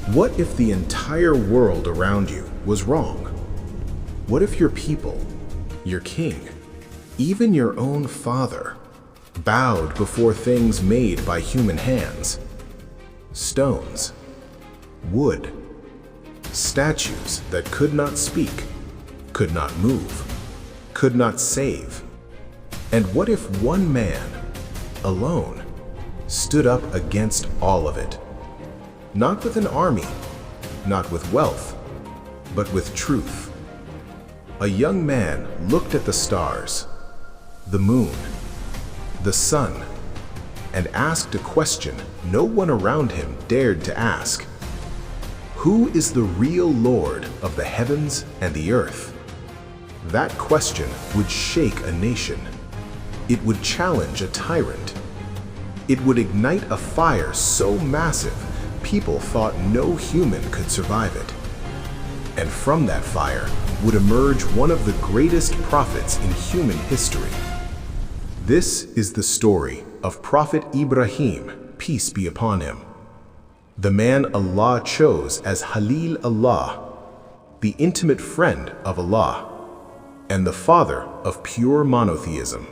What if the entire world around you was wrong? What if your people, your king, even your own father, bowed before things made by human hands? Stones, wood, statues that could not speak, could not move, could not save. And what if one man, alone, stood up against all of it? Not with an army, not with wealth, but with truth. A young man looked at the stars, the moon, the sun, and asked a question no one around him dared to ask. Who is the real Lord of the heavens and the earth? That question would shake a nation. It would challenge a tyrant. It would ignite a fire so massive people thought no human could survive it. And from that fire would emerge one of the greatest prophets in human history. This is the story of Prophet Ibrahim, peace be upon him. The man Allah chose as Khalilullah, the intimate friend of Allah, and the father of pure monotheism.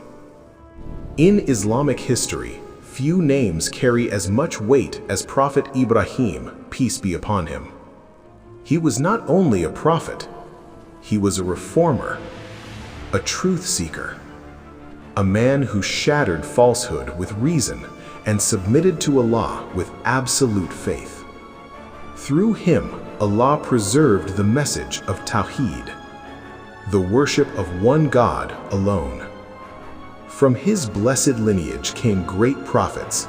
In Islamic history, few names carry as much weight as Prophet Ibrahim, peace be upon him. He was not only a prophet, he was a reformer, a truth seeker, a man who shattered falsehood with reason and submitted to Allah with absolute faith. Through him, Allah preserved the message of Tawheed, the worship of one God alone. From his blessed lineage came great prophets: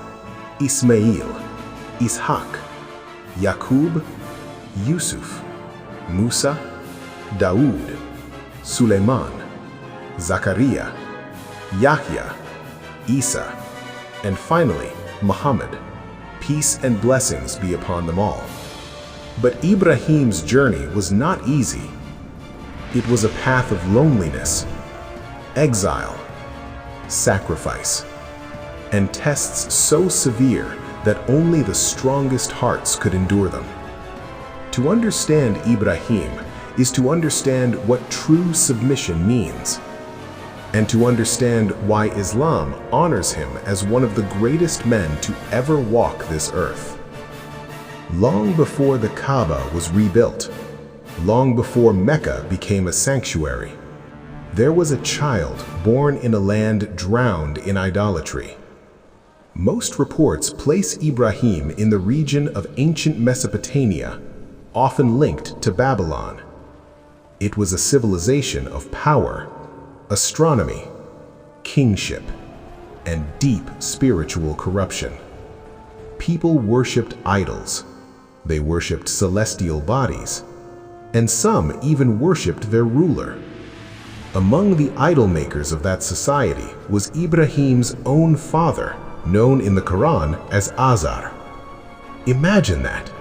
Ismail, Ishaq, Yaqub, Yusuf, Musa, Dawood, Suleiman, Zakaria, Yahya, Isa, and finally Muhammad, peace and blessings be upon them all. But Ibrahim's journey was not easy. It was a path of loneliness, exile, sacrifice, and tests so severe that only the strongest hearts could endure them. To understand Ibrahim is to understand what true submission means, and to understand why Islam honors him as one of the greatest men to ever walk this earth. Long before the Kaaba was rebuilt, long before Mecca became a sanctuary, there was a child born in a land drowned in idolatry. Most reports place Ibrahim in the region of ancient Mesopotamia, often linked to Babylon. It was a civilization of power, astronomy, kingship, and deep spiritual corruption. People worshipped idols, they worshipped celestial bodies, and some even worshipped their ruler. Among the idol makers of that society was Ibrahim's own father, known in the Quran as Azar. Imagine that!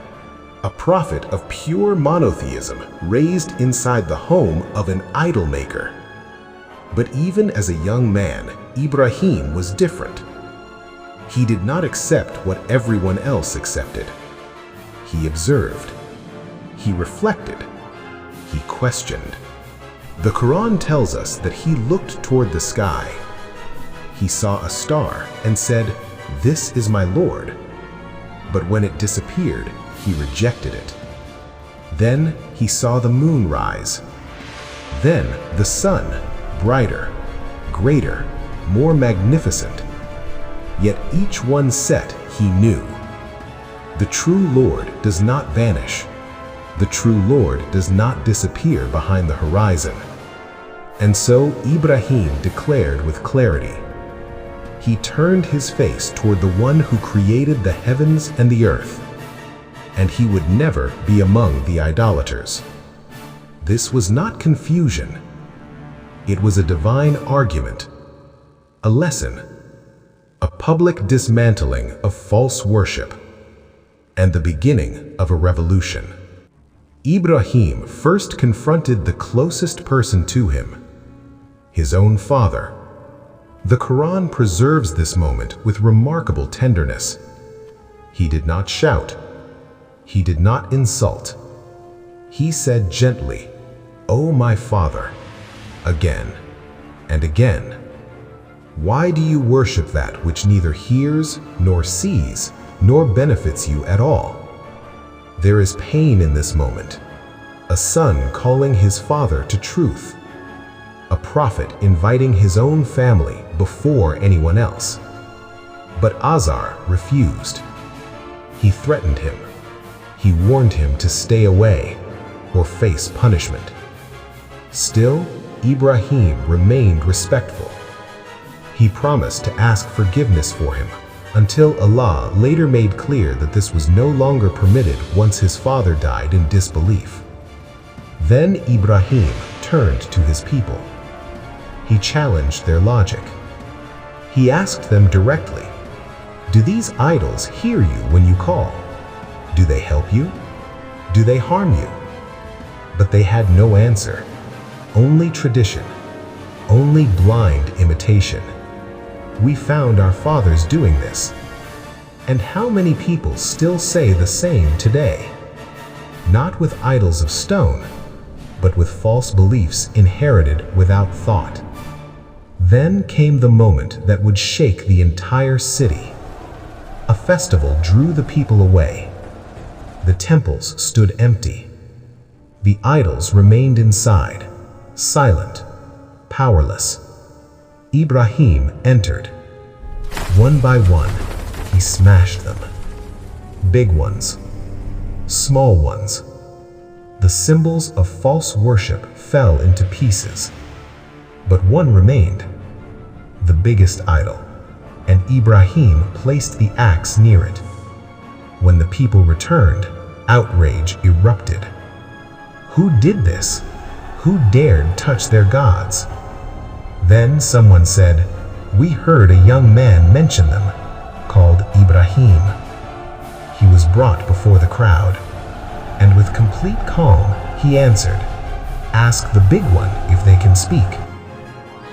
A prophet of pure monotheism raised inside the home of an idol maker. But even as a young man, Ibrahim was different. He did not accept what everyone else accepted. He observed. He reflected. He questioned. The Quran tells us that he looked toward the sky. He saw a star and said, "This is my Lord." But when it disappeared, he rejected it. Then he saw the moon rise. Then the sun, brighter, greater, more magnificent. Yet each one set he knew. The true Lord does not vanish. The true Lord does not disappear behind the horizon. And so Ibrahim declared with clarity. He turned his face toward the one who created the heavens and the earth, and he would never be among the idolaters. This was not confusion. It was a divine argument, a lesson, a public dismantling of false worship, and the beginning of a revolution. Ibrahim first confronted the closest person to him, his own father. The Quran preserves this moment with remarkable tenderness. He did not shout. He did not insult. He said gently, "O my father," again and again. "Why do you worship that which neither hears nor sees nor benefits you at all?" There is pain in this moment. A son calling his father to truth. A prophet inviting his own family before anyone else. But Azar refused. He threatened him. He warned him to stay away or face punishment. Still, Ibrahim remained respectful. He promised to ask forgiveness for him, until Allah later made clear that this was no longer permitted once his father died in disbelief. Then Ibrahim turned to his people. He challenged their logic. He asked them directly, "Do these idols hear you when you call? Do they help you? Do they harm you?" But they had no answer. Only tradition. Only blind imitation. We found our fathers doing this. And how many people still say the same today? Not with idols of stone, but with false beliefs inherited without thought. Then came the moment that would shake the entire city. A festival drew the people away. The temples stood empty. The idols remained inside, silent, powerless. Ibrahim entered. One by one, he smashed them. Big ones, small ones. The symbols of false worship fell into pieces. But one remained, the biggest idol, and Ibrahim placed the axe near it. When the people returned, outrage erupted. Who did this? Who dared touch their gods? Then someone said, "We heard a young man mention them, called Ibrahim." He was brought before the crowd, and with complete calm he answered, "Ask the big one if they can speak."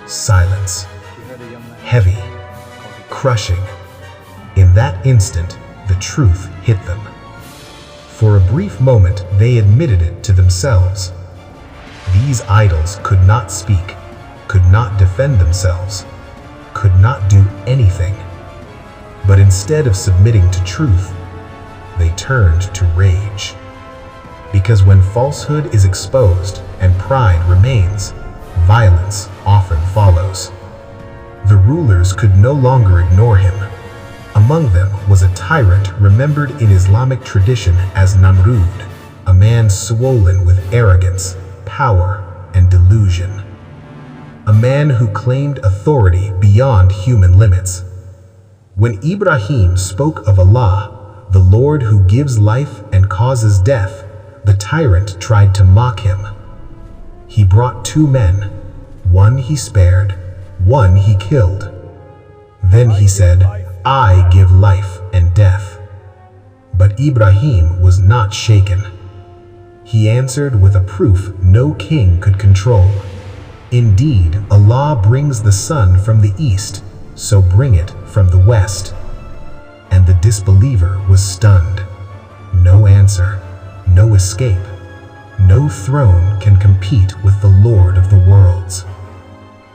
Silence. Heavy. Crushing. In that instant, the truth hit them. For a brief moment, they admitted it to themselves. These idols could not speak, could not defend themselves, could not do anything. But instead of submitting to truth, they turned to rage. Because when falsehood is exposed and pride remains, violence often follows. The rulers could no longer ignore him. Among them was a tyrant remembered in Islamic tradition as Namrud, a man swollen with arrogance, power, and delusion. A man who claimed authority beyond human limits. When Ibrahim spoke of Allah, the Lord who gives life and causes death, the tyrant tried to mock him. He brought two men, one he spared, one he killed. Then he said, "I give life and death." But Ibrahim was not shaken. He answered with a proof no king could control. "Indeed, Allah brings the sun from the east, so bring it from the west." And the disbeliever was stunned. No answer, no escape. No throne can compete with the Lord of the worlds.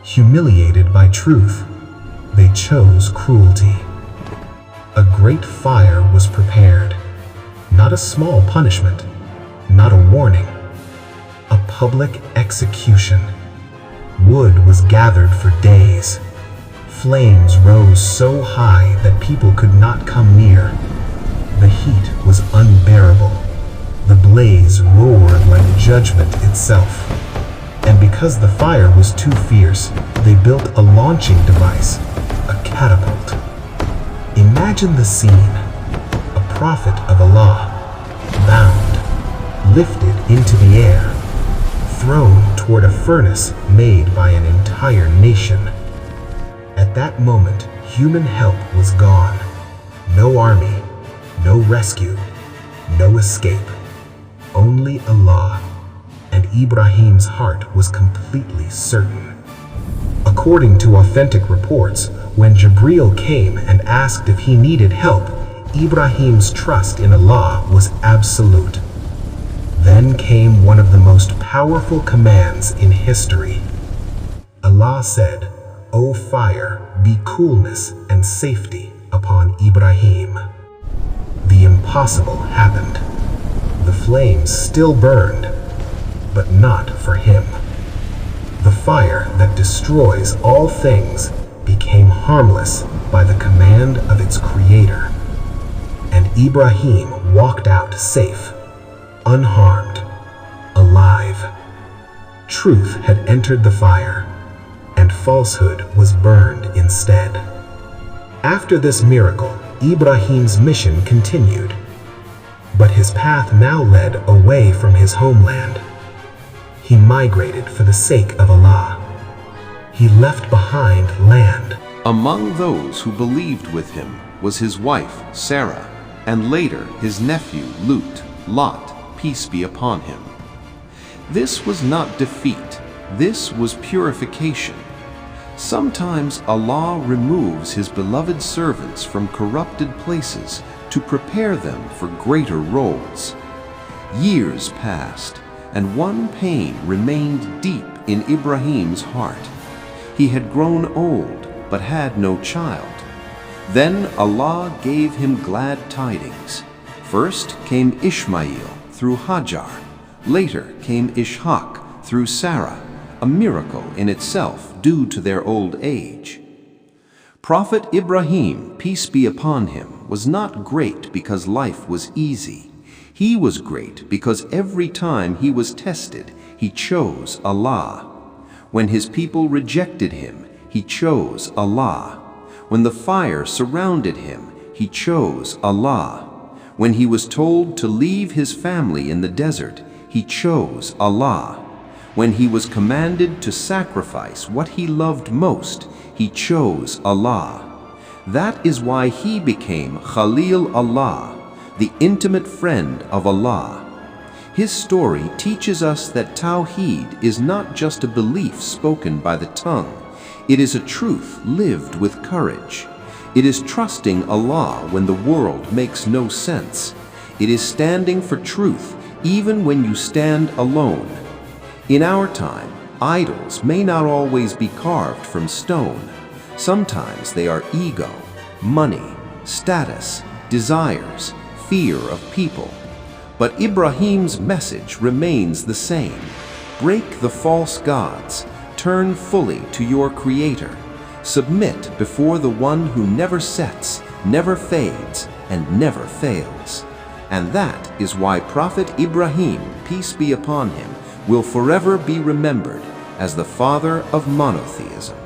Humiliated by truth, they chose cruelty. A great fire was prepared. Not a small punishment, not a warning. A public execution. Wood was gathered for days. Flames rose so high that people could not come near. The heat was unbearable. The blaze roared like judgment itself. And because the fire was too fierce, they built a launching device, a catapult. Imagine the scene. A prophet of Allah, bound, lifted into the air, thrown toward a furnace made by an entire nation. At that moment, human help was gone. No army, no rescue, no escape. Only Allah. And Ibrahim's heart was completely certain. According to authentic reports, when Jibreel came and asked if he needed help, Ibrahim's trust in Allah was absolute. Then came one of the most powerful commands in history. Allah said, "O fire, be coolness and safety upon Ibrahim." The impossible happened. The flames still burned, but not for him. The fire that destroys all things became harmless by the command of its creator. And Ibrahim walked out safe, unharmed, alive. Truth had entered the fire, and falsehood was burned instead. After this miracle, Ibrahim's mission continued, but his path now led away from his homeland. He migrated for the sake of Allah. He left behind land. Among those who believed with him was his wife, Sarah, and later his nephew, Lot, peace be upon him. This was not defeat, this was purification. Sometimes Allah removes his beloved servants from corrupted places to prepare them for greater roles. Years passed, and one pain remained deep in Ibrahim's heart. He had grown old, but had no child. Then Allah gave him glad tidings. First came Ishmael through Hajar. Later came Ishaq through Sarah, a miracle in itself due to their old age. Prophet Ibrahim, peace be upon him, was not great because life was easy. He was great because every time he was tested, he chose Allah. When his people rejected him, he chose Allah. When the fire surrounded him, he chose Allah. When he was told to leave his family in the desert, he chose Allah. When he was commanded to sacrifice what he loved most, he chose Allah. That is why he became Khalilullah, the intimate friend of Allah. His story teaches us that Tawheed is not just a belief spoken by the tongue. It is a truth lived with courage. It is trusting Allah when the world makes no sense. It is standing for truth even when you stand alone. In our time, idols may not always be carved from stone. Sometimes they are ego, money, status, desires, fear of people. But Ibrahim's message remains the same. Break the false gods. Turn fully to your Creator. Submit before the one who never sets, never fades, and never fails. And that is why Prophet Ibrahim, peace be upon him, will forever be remembered as the father of monotheism.